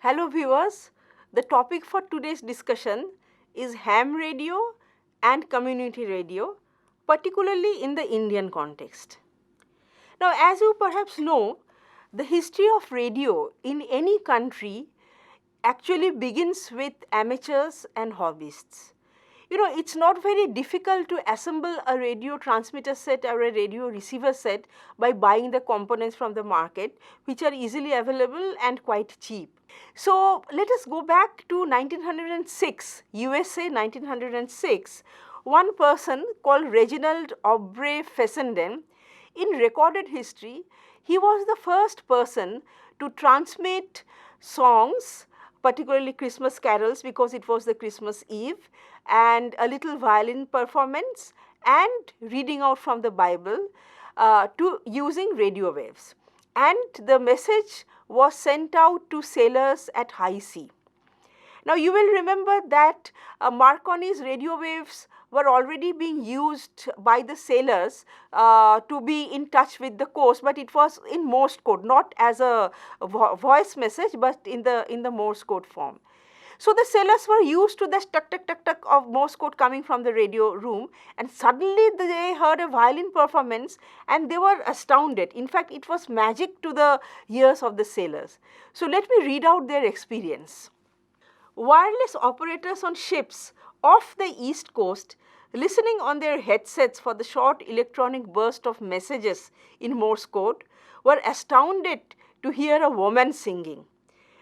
Hello viewers, the topic for today's discussion is ham radio and community radio, particularly in the Indian context. Now, as you perhaps know, the history of radio in any country actually begins with amateurs and hobbyists. It's not very difficult to assemble a radio transmitter set or a radio receiver set by buying the components from the market, which are easily available and quite cheap. So, let us go back to 1906, USA 1906. One person called Reginald Aubrey Fessenden, in recorded history, he was the first person to transmit songs, particularly Christmas carols, because it was the Christmas Eve, and a little violin performance and reading out from the Bible to using radio waves. And the message was sent out to sailors at high sea. Now, you will remember that Marconi's radio waves were already being used by the sailors to be in touch with the coast, but it was in Morse code, not as a voice message, but in the Morse code form. So, the sailors were used to the tuck tuck tuck tuck of Morse code coming from the radio room, and suddenly they heard a violin performance and they were astounded. In fact, it was magic to the ears of the sailors. So, let me read out their experience. Wireless operators on ships off the east coast, listening on their headsets for the short electronic burst of messages in Morse code, were astounded to hear a woman singing.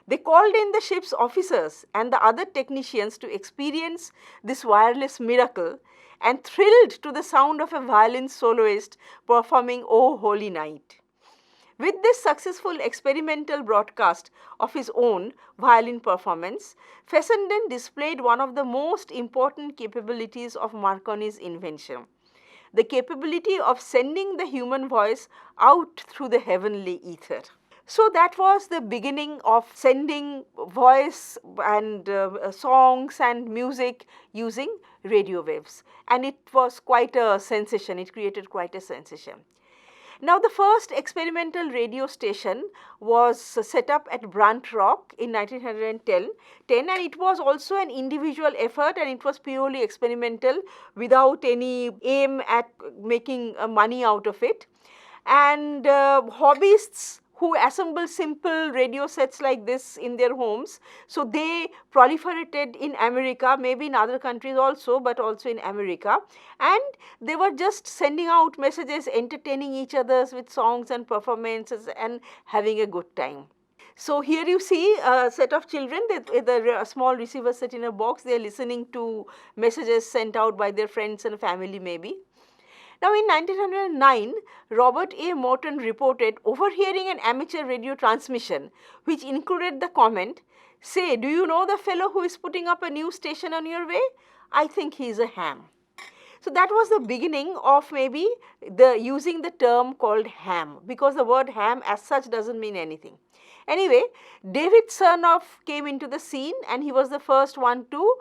They called in the ship's officers and the other technicians to experience this wireless miracle and thrilled to the sound of a violin soloist performing "O Holy Night." With this successful experimental broadcast of his own violin performance, Fessenden displayed one of the most important capabilities of Marconi's invention, the capability of sending the human voice out through the heavenly ether. So, that was the beginning of sending voice and songs and music using radio waves, and it was quite a sensation, it created quite a sensation. Now, the first experimental radio station was set up at Brant Rock in 1910, and it was also an individual effort, and it was purely experimental without any aim at making money out of it. And hobbyists who assemble simple radio sets like this in their homes, so they proliferated in America, maybe in other countries also, but also in America, and they were just sending out messages, entertaining each other with songs and performances and having a good time. So, here you see a set of children with a small receiver set in a box, they are listening to messages sent out by their friends and family maybe. Now, in 1909, Robert A. Morton reported overhearing an amateur radio transmission which included the comment, "Say, do you know the fellow who is putting up a new station on your way? I think he is a ham." So, that was the beginning of maybe using the term called ham, because the word ham as such does not mean anything. Anyway, David Sarnoff came into the scene, and he was the first one to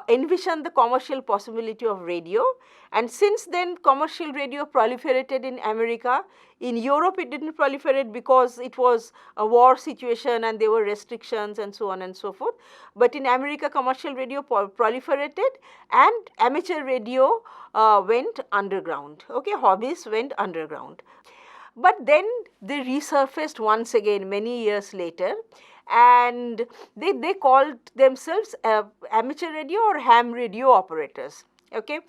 envision the commercial possibility of radio, and since then commercial radio proliferated in America. In Europe it did not proliferate because it was a war situation and there were restrictions and so on and so forth, but in America commercial radio proliferated and amateur radio went underground, okay, hobbies went underground. But then they resurfaced once again many years later, and they called themselves amateur radio or ham radio operators. Okay.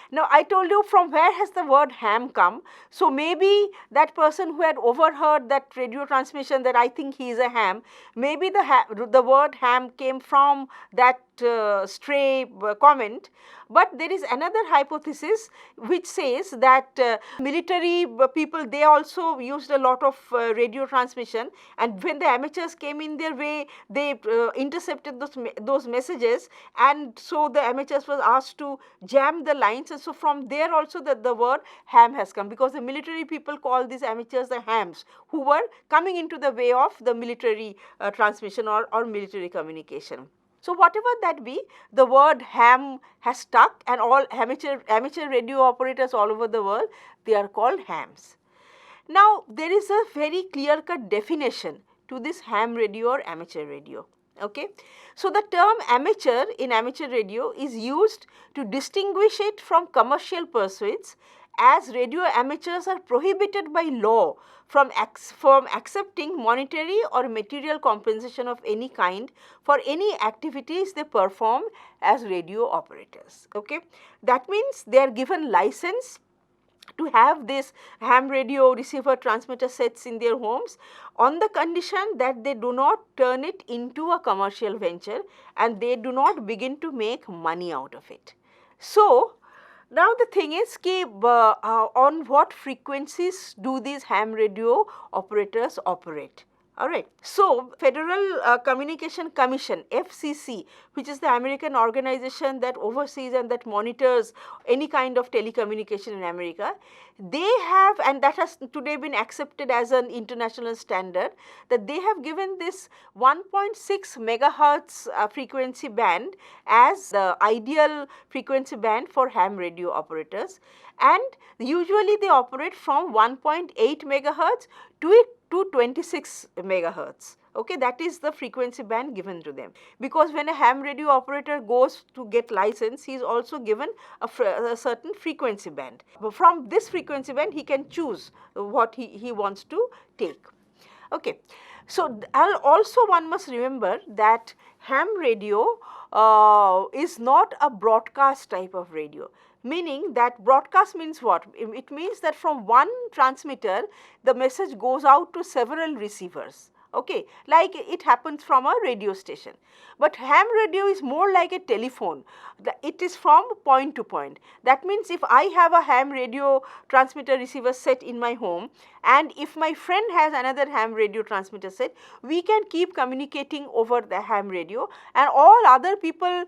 Now, I told you from where has the word ham come. So, maybe that person who had overheard that radio transmission that I think he is a ham, maybe the word ham came from that stray comment. But there is another hypothesis which says that military people, they also used a lot of radio transmission, and when the amateurs came in their way, they intercepted those messages, and so the amateurs were asked to jam the lines, and so from there also the word ham has come, because the military people call these amateurs the hams who were coming into the way of the military transmission or military communication. So, whatever that be, the word ham has stuck, and all amateur radio operators all over the world, they are called hams. Now, there is a very clear-cut definition to this ham radio or amateur radio. Okay. So, the term amateur in amateur radio is used to distinguish it from commercial pursuits, as radio amateurs are prohibited by law from accepting monetary or material compensation of any kind for any activities they perform as radio operators. Okay. That means they are given license to have this ham radio receiver transmitter sets in their homes on the condition that they do not turn it into a commercial venture and they do not begin to make money out of it. So, now the thing is on what frequencies do these ham radio operators operate? Alright. So, Federal Communication Commission FCC, which is the American organization that oversees and that monitors any kind of telecommunication in America, they have, and that has today been accepted as an international standard, that they have given this 1.6 megahertz frequency band as the ideal frequency band for ham radio operators, and usually they operate from 1.8 megahertz to 26 megahertz. Okay, that is the frequency band given to them, because when a ham radio operator goes to get license, he is also given a certain frequency band. From this frequency band he can choose what he wants to take. Okay. So, also one must remember that ham radio is not a broadcast type of radio, meaning that broadcast means what? It means that from one transmitter the message goes out to several receivers, okay, like it happens from a radio station. But ham radio is more like a telephone, it is from point to point. That means if I have a ham radio transmitter receiver set in my home, and if my friend has another ham radio transmitter set, we can keep communicating over the ham radio, and all other people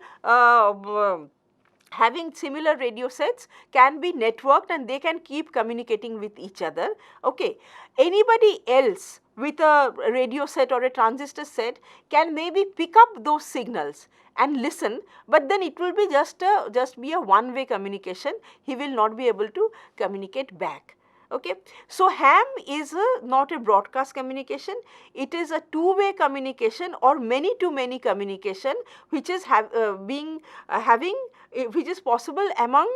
having similar radio sets can be networked and they can keep communicating with each other. Okay. Anybody else with a radio set or a transistor set can maybe pick up those signals and listen, but then it will be just be a one-way communication. He will not be able to communicate back. Okay. So, ham is not a broadcast communication, it is a two-way communication or many-to-many communication, which is which is possible among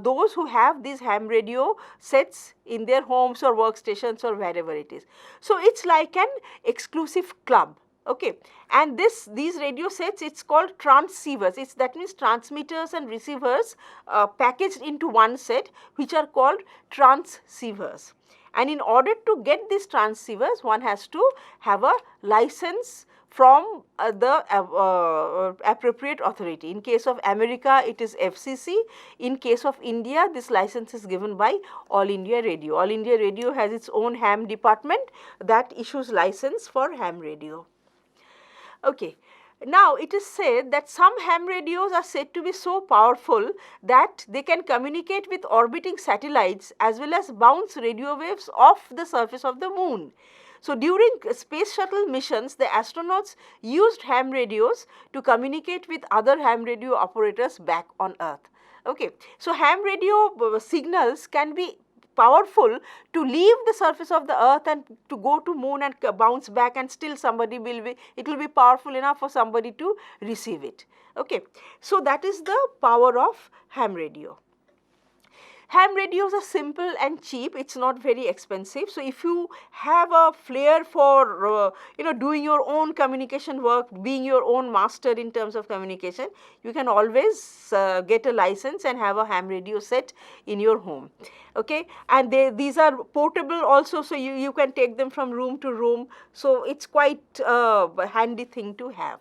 those who have these ham radio sets in their homes or workstations or wherever it is. So, it is like an exclusive club. Okay. And these radio sets, it is called transceivers, that means transmitters and receivers packaged into one set, which are called transceivers. And in order to get these transceivers, one has to have a license from the appropriate authority. In case of America, it is FCC. In case of India, this license is given by All India Radio. All India Radio has its own ham department that issues license for ham radio. Okay. Now, it is said that some ham radios are said to be so powerful that they can communicate with orbiting satellites as well as bounce radio waves off the surface of the moon. So, during space shuttle missions, the astronauts used ham radios to communicate with other ham radio operators back on Earth. Okay. So, ham radio signals can be powerful to leave the surface of the earth and to go to moon and bounce back, and still somebody will be, it will be powerful enough for somebody to receive it. Okay. So, that is the power of ham radio. Ham radios are simple and cheap, it is not very expensive. So, if you have a flair for doing your own communication work, being your own master in terms of communication, you can always get a license and have a ham radio set in your home. Okay. And these are portable also, so you can take them from room to room. So, it is quite a handy thing to have.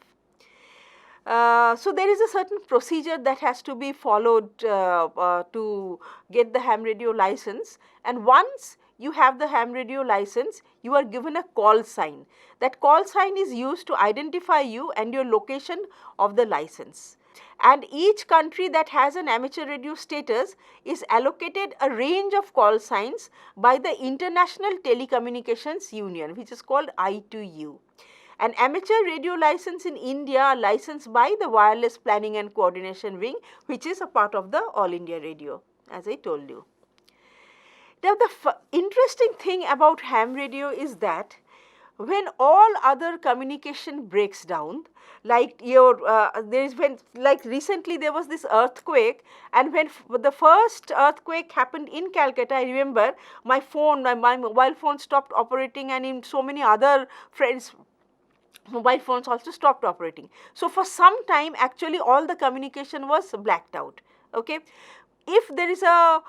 So, there is a certain procedure that has to be followed to get the ham radio license, and once you have the ham radio license, you are given a call sign. That call sign is used to identify you and your location of the license. And each country that has an amateur radio status is allocated a range of call signs by the International Telecommunications Union, which is called I2U. An amateur radio license in India are licensed by the Wireless Planning and Coordination Wing, which is a part of the All India Radio, as I told you. Now, the interesting thing about ham radio is that when all other communication breaks down, like there is when, like recently there was this earthquake, and when the first earthquake happened in Calcutta, I remember my mobile phone stopped operating, and in so many other friends' mobile phones also stopped operating. So for some time actually all the communication was blacked out. Okay. If there is a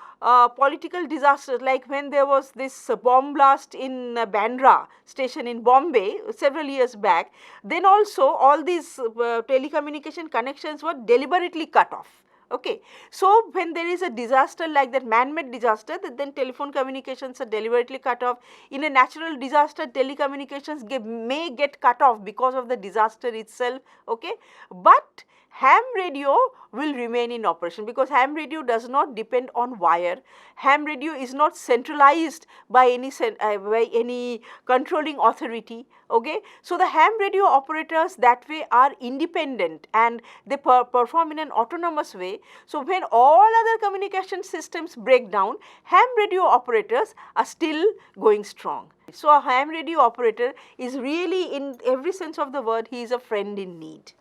political disaster, like when there was this bomb blast in Bandra station in Bombay several years back, then also all these telecommunication connections were deliberately cut off. Okay. So when there is a disaster like that, man-made disaster, then telephone communications are deliberately cut off. In a natural disaster, telecommunications may get cut off because of the disaster itself. Okay. But ham radio will remain in operation, because ham radio does not depend on wire. Ham radio is not centralized by any controlling authority. Okay. So the ham radio operators that way are independent, and they perform in an autonomous way. So when all other communication systems break down, ham radio operators are still going strong. So a ham radio operator is really, in every sense of the word, he is a friend in need.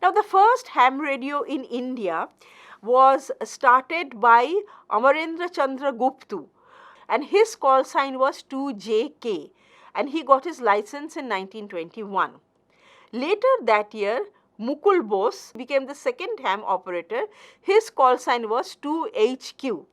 Now the first ham radio in India was started by Amarendra Chandra Gooptu, and his call sign was 2JK, and he got his license in 1921. Later that year, Mukul Bose became the second ham operator. His call sign was 2HQ,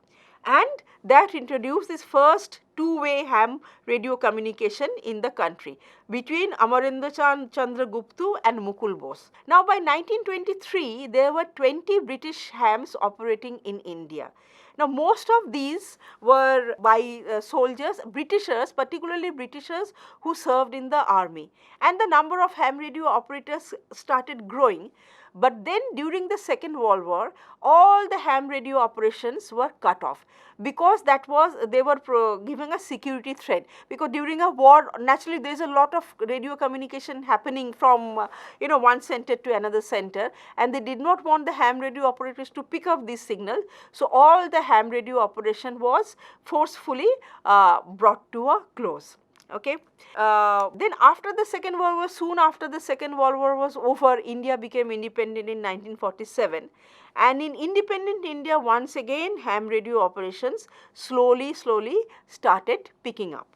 and that introduced this first two-way ham radio communication in the country between Amarendra Chandra Gooptu and Mukul Bose. Now by 1923, there were 20 British hams operating in India. Now most of these were by soldiers, Britishers, particularly Britishers who served in the army, and the number of ham radio operators started growing. But then during the Second World War, all the ham radio operations were cut off, because they were giving a security threat, because during a war naturally there is a lot of radio communication happening from one center to another center, and they did not want the ham radio operators to pick up this signal. So all the ham radio operation was forcefully brought to a close. Okay. Then after the Second World War, soon after the Second World War was over, India became independent in 1947, and in independent India once again ham radio operations slowly started picking up.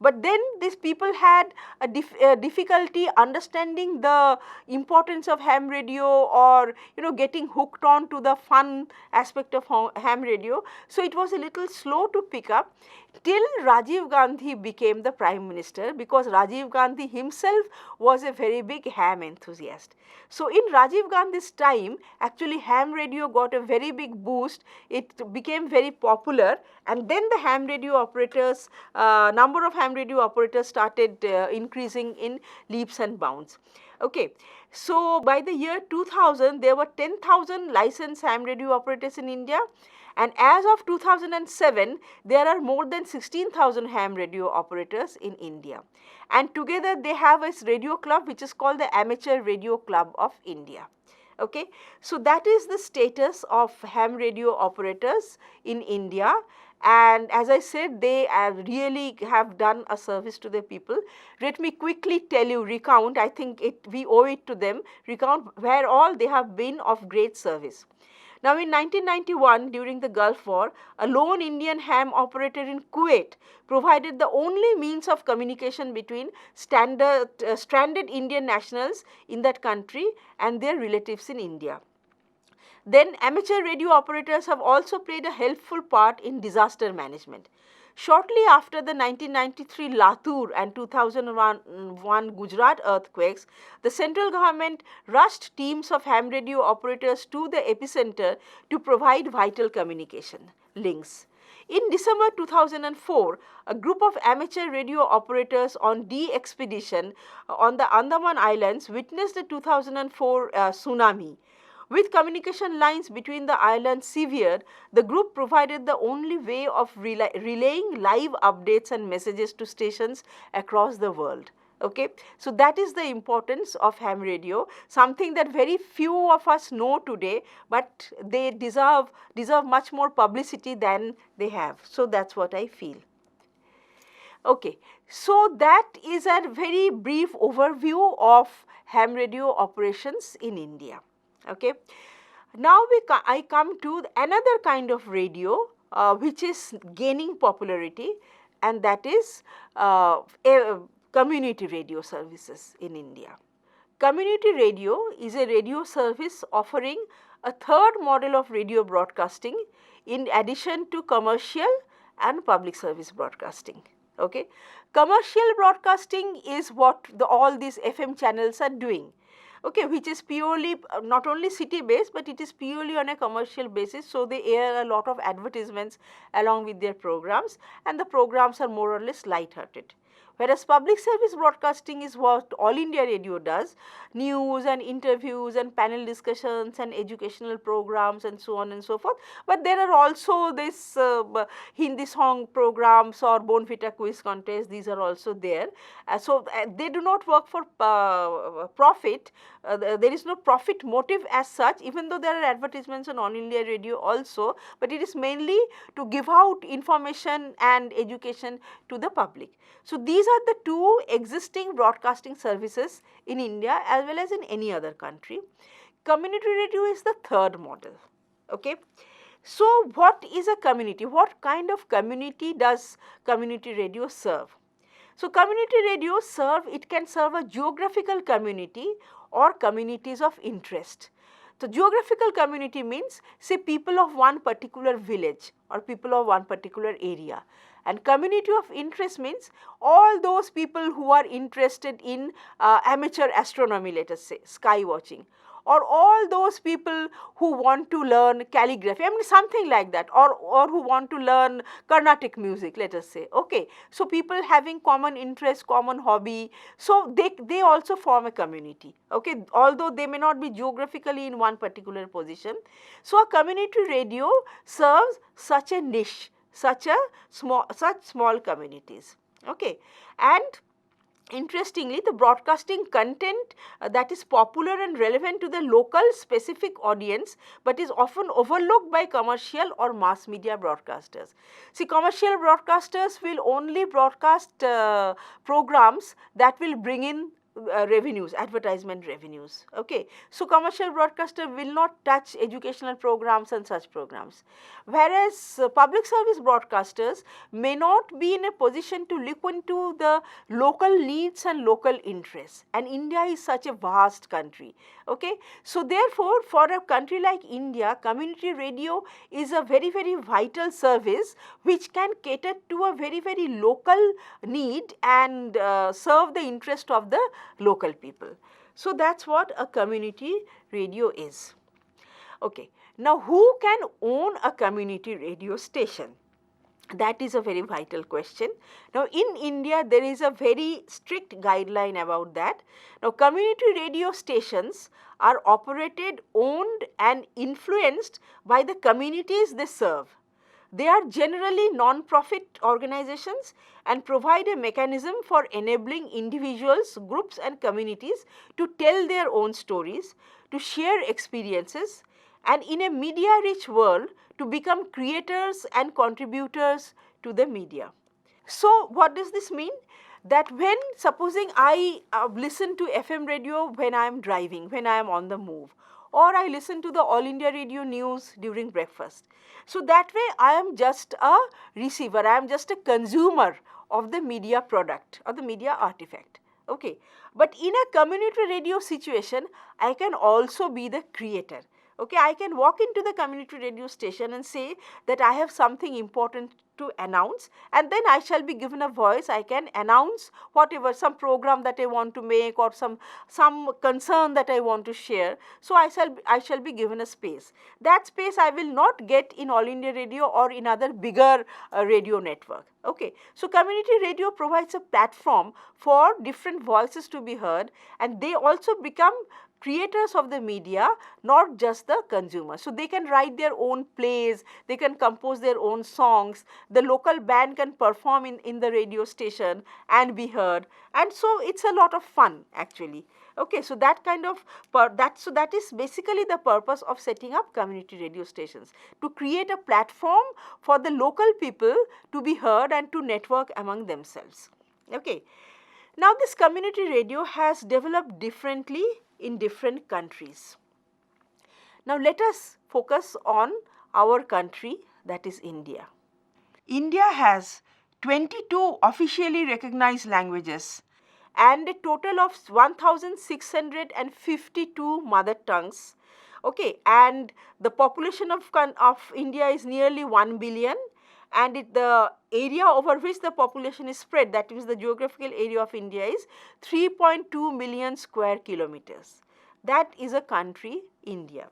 But then these people had a difficulty understanding the importance of ham radio, or getting hooked on to the fun aspect of ham radio. So it was a little slow to pick up till Rajiv Gandhi became the Prime Minister, because Rajiv Gandhi himself was a very big ham enthusiast. So in Rajiv Gandhi's time, actually ham radio got a very big boost. It became very popular, and then the ham radio operators, number of ham radio operators started increasing in leaps and bounds. Okay. So by the year 2000, there were 10,000 licensed ham radio operators in India, and as of 2007, there are more than 16,000 ham radio operators in India, and together they have a radio club which is called the Amateur Radio Club of India. Okay. So that is the status of ham radio operators in India, and as I said, they really have done a service to the people. Let me quickly recount, I think we owe it to them, recount where all they have been of great service. Now in 1991, during the Gulf War, a lone Indian ham operator in Kuwait provided the only means of communication between stranded Indian nationals in that country and their relatives in India. Then amateur radio operators have also played a helpful part in disaster management. Shortly after the 1993 Latur and 2001 Gujarat earthquakes, the central government rushed teams of ham radio operators to the epicenter to provide vital communication links. In December 2004, a group of amateur radio operators on expedition on the Andaman Islands witnessed the 2004 tsunami. With communication lines between the islands severed, the group provided the only way of relaying live updates and messages to stations across the world. Okay. So that is the importance of ham radio, something that very few of us know today, but they deserve much more publicity than they have. So that's what I feel. Okay, so that is a very brief overview of ham radio operations in India. Okay. Now I come to another kind of radio which is gaining popularity, and that is community radio services in India. Community radio is a radio service offering a third model of radio broadcasting in addition to commercial and public service broadcasting. Okay. Commercial broadcasting is what all these FM channels are doing, okay, which is purely not only city based, but it is purely on a commercial basis. So, they air a lot of advertisements along with their programs, and the programs are more or less light-hearted. Whereas public service broadcasting is what All India Radio does, news and interviews and panel discussions and educational programs and so on and so forth. But there are also this Hindi song programs or Bonfita quiz contest, these are also there. So, they do not work for profit, there is no profit motive as such, even though there are advertisements on All India Radio also, but it is mainly to give out information and education to the public. So, these are the two existing broadcasting services in India as well as in any other country. Community radio is the third model. Okay. So, what is a community? What kind of community does community radio serve? So, community radio can serve a geographical community or communities of interest. So, geographical community means, say, people of one particular village or people of one particular area, and community of interest means all those people who are interested in amateur astronomy, let us say, sky watching, or all those people who want to learn calligraphy, I mean something like that, or who want to learn Carnatic music, let us say. Okay. So, people having common interest, common hobby, so they also form a community, okay, although they may not be geographically in one particular position. So, a community radio serves such a niche, such small communities. Okay. And interestingly, the broadcasting content that is popular and relevant to the local specific audience, but is often overlooked by commercial or mass media broadcasters. See, commercial broadcasters will only broadcast programs that will bring in revenues, advertisement revenues. Okay. So, commercial broadcaster will not touch educational programs and such programs, whereas public service broadcasters may not be in a position to look into the local needs and local interests, and India is such a vast country. Okay. So, therefore, for a country like India, community radio is a very vital service which can cater to a very local need and serve the interest of the local people. So, that is what a community radio is. Okay. Now, who can own a community radio station? That is a very vital question. Now, in India, there is a very strict guideline about that. Now, community radio stations are operated, owned and influenced by the communities they serve. They are generally non-profit organizations and provide a mechanism for enabling individuals, groups and communities to tell their own stories, to share experiences, and in a media-rich world to become creators and contributors to the media. So, what does this mean? That when, supposing I listen to FM radio when I am driving, when I am on the move, or I listen to the All India Radio news during breakfast. So, that way I am just a receiver, I am just a consumer of the media product or the media artifact. Okay. But in a community radio situation, I can also be the creator. Okay, I can walk into the community radio station and say that I have something important to announce, and then I shall be given a voice. I can announce whatever, some program that I want to make or some concern that I want to share. So, I shall be given a space. That space I will not get in All India Radio or in other bigger radio network. Okay. So, community radio provides a platform for different voices to be heard, and they also become creators of the media, not just the consumers. So, they can write their own plays, they can compose their own songs, the local band can perform in the radio station and be heard, and so it is a lot of fun actually. Okay, so that is basically the purpose of setting up community radio stations, to create a platform for the local people to be heard and to network among themselves. Okay. Now this community radio has developed differently in different countries. Now let us focus on our country, that is India. India has 22 officially recognized languages and a total of 1652 mother tongues. Okay, and the population of India is nearly 1 billion, and the area over which the population is spread, that is the geographical area of India, is 3.2 million square kilometers. That is a country, India.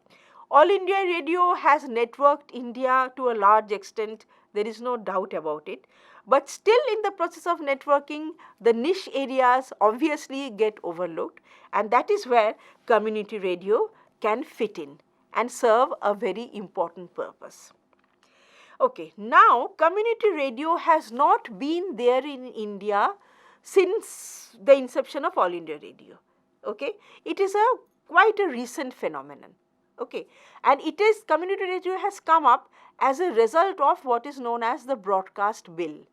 All India Radio has networked India to a large extent, there is no doubt about it. But still, in the process of networking, the niche areas obviously get overlooked, and that is where community radio can fit in and serve a very important purpose. Okay, now community radio has not been there in India since the inception of All India Radio. Okay, it is quite a recent phenomenon. Okay, and community radio has come up as a result of what is known as the broadcast bill.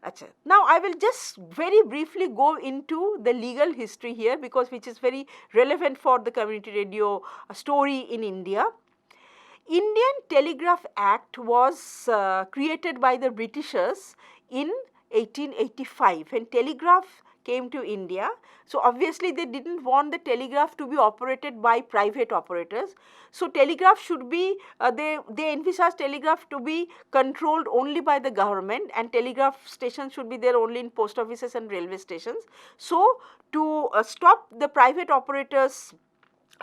Achha. Now I will just very briefly go into the legal history here, because which is very relevant for the community radio story in India. Indian Telegraph Act was created by the Britishers in 1885 when telegraph came to India. So obviously they didn't want the telegraph to be operated by private operators. So telegraph should be, they envisaged telegraph to be controlled only by the government, and telegraph stations should be there only in post offices and railway stations. So to stop the private operators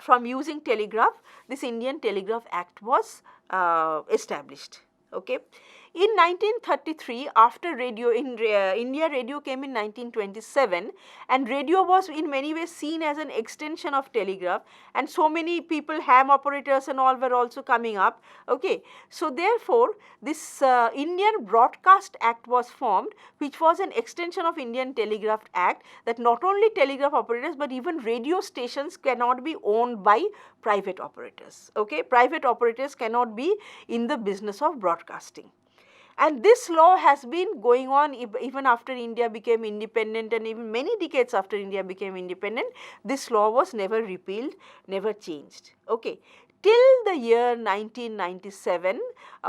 from using telegraph, this Indian Telegraph Act was established. Okay. In 1933, after radio, India Radio came in 1927, and radio was in many ways seen as an extension of telegraph, and so many people, ham operators and all, were also coming up. Okay. So therefore, this Indian Broadcast Act was formed, which was an extension of Indian Telegraph Act, that not only telegraph operators but even radio stations cannot be owned by private operators. Okay. Private operators cannot be in the business of broadcasting. And this law has been going on even after India became independent, and even many decades after India became independent, this law was never repealed, never changed. Okay. Till the year 1997,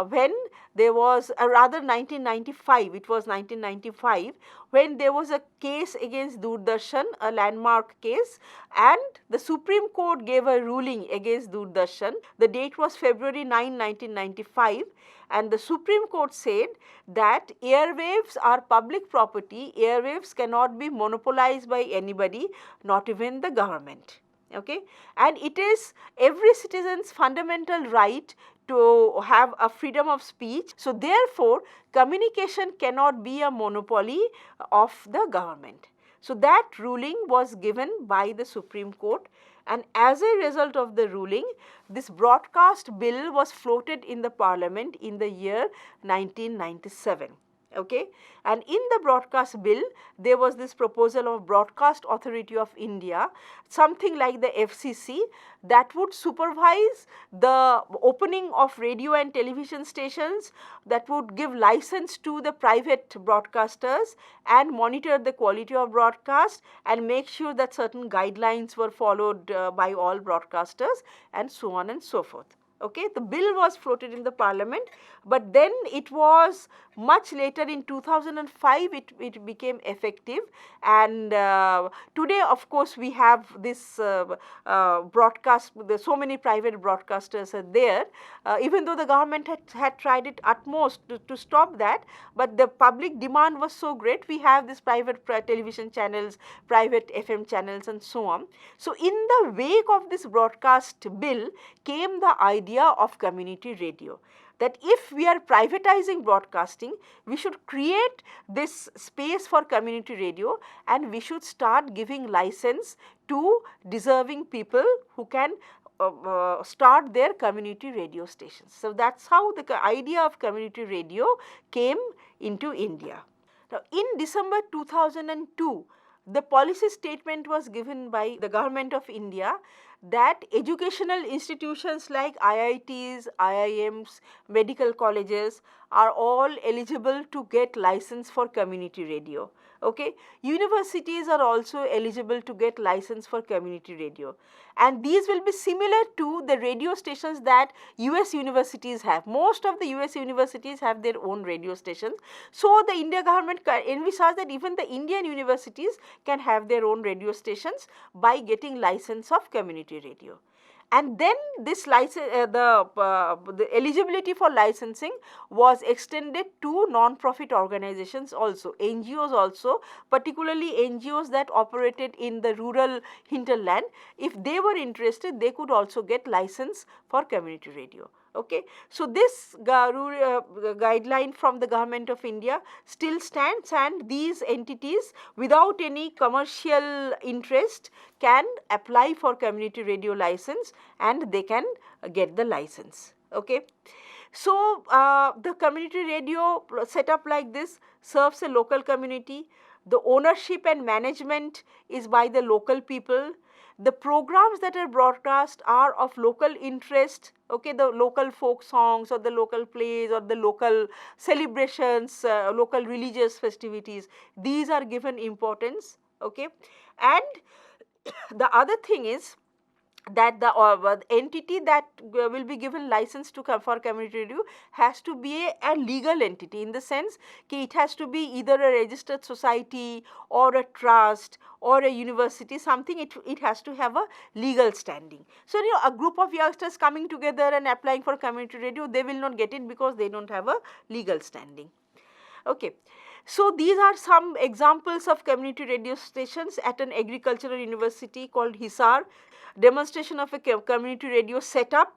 when there was, rather 1995, it was 1995, when there was a case against Doordarshan, a landmark case, and the Supreme Court gave a ruling against Doordarshan. The date was February 9, 1995, and the Supreme Court said that airwaves are public property, airwaves cannot be monopolized by anybody, not even the government. Okay. And it is every citizen's fundamental right to have a freedom of speech. So therefore, communication cannot be a monopoly of the government. So that ruling was given by the Supreme Court, and as a result of the ruling, this broadcast bill was floated in the Parliament in the year 1997. Okay. And in the broadcast bill, there was this proposal of Broadcast Authority of India, something like the FCC, that would supervise the opening of radio and television stations, that would give license to the private broadcasters and monitor the quality of broadcast and make sure that certain guidelines were followed by all broadcasters, and so on and so forth. Okay, the bill was floated in the Parliament, but then it was much later in 2005 it became effective, and today of course we have this broadcast, so many private broadcasters are there, even though the government had tried it utmost to stop that, but the public demand was so great, we have this private television channels, private FM channels and so on. So in the wake of this broadcast bill came the idea of community radio, that if we are privatizing broadcasting, we should create this space for community radio, and we should start giving license to deserving people who can start their community radio stations. So that's how the idea of community radio came into India. Now in December 2002, the policy statement was given by the government of India that educational institutions like IITs, IIMs, medical colleges are all eligible to get license for community radio. Okay, universities are also eligible to get license for community radio, and these will be similar to the radio stations that US universities have. Most of the US universities have their own radio stations. So the India government envisaged that even the Indian universities can have their own radio stations by getting license of community radio. And then this license, the eligibility for licensing was extended to non-profit organizations also, NGOs also, particularly NGOs that operated in the rural hinterland. If they were interested, they could also get license for community radio. Okay. So this guideline from the government of India still stands, and these entities without any commercial interest can apply for community radio license and they can get the license. Okay. So the community radio set up like this serves a local community. The ownership and management is by the local people. The programs that are broadcast are of local interest, okay, the local folk songs or the local plays or the local celebrations, local religious festivities, these are given importance, okay. And the other thing is that the entity that will be given license to for community radio has to be a legal entity, in the sense that it has to be either a registered society or a trust or a university, something it has to have a legal standing. So, you know, a group of youngsters coming together and applying for community radio, they will not get it because they don't have a legal standing. Okay. So, these are some examples of community radio stations at an agricultural university called Hisar. Demonstration of a community radio setup.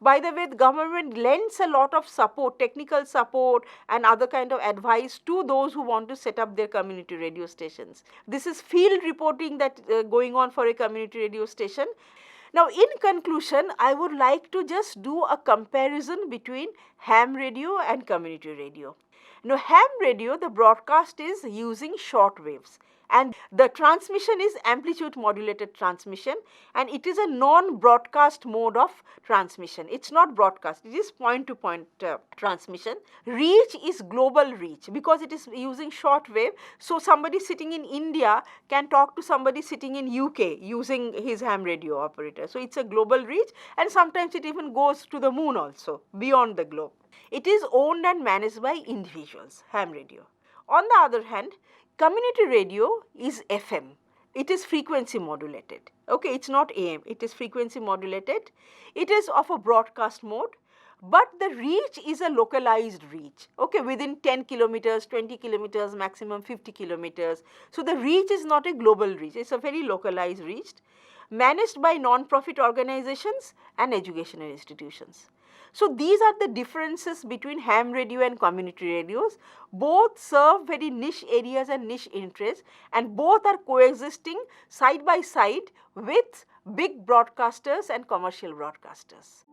By the way, the government lends a lot of support, technical support and other kind of advice to those who want to set up their community radio stations. This is field reporting that going on for a community radio station. Now, in conclusion, I would like to just do a comparison between ham radio and community radio. Now, ham radio, the broadcast is using short waves, and the transmission is amplitude modulated transmission, and it is a non-broadcast mode of transmission. It is not broadcast, it is point to point transmission. Reach is global reach because it is using short wave. So, somebody sitting in India can talk to somebody sitting in UK using his ham radio operator. So, it is a global reach, and sometimes it even goes to the moon also, beyond the globe. It is owned and managed by individuals, ham radio. On the other hand, community radio is FM. It is frequency modulated. Okay, it is not AM, it is frequency modulated. It is of a broadcast mode, but the reach is a localized reach, okay, within 10 kilometers, 20 kilometers, maximum 50 kilometers. So, the reach is not a global reach, it is a very localized reach, managed by non-profit organizations and educational institutions. So, these are the differences between ham radio and community radios. Both serve very niche areas and niche interests, and both are coexisting side by side with big broadcasters and commercial broadcasters.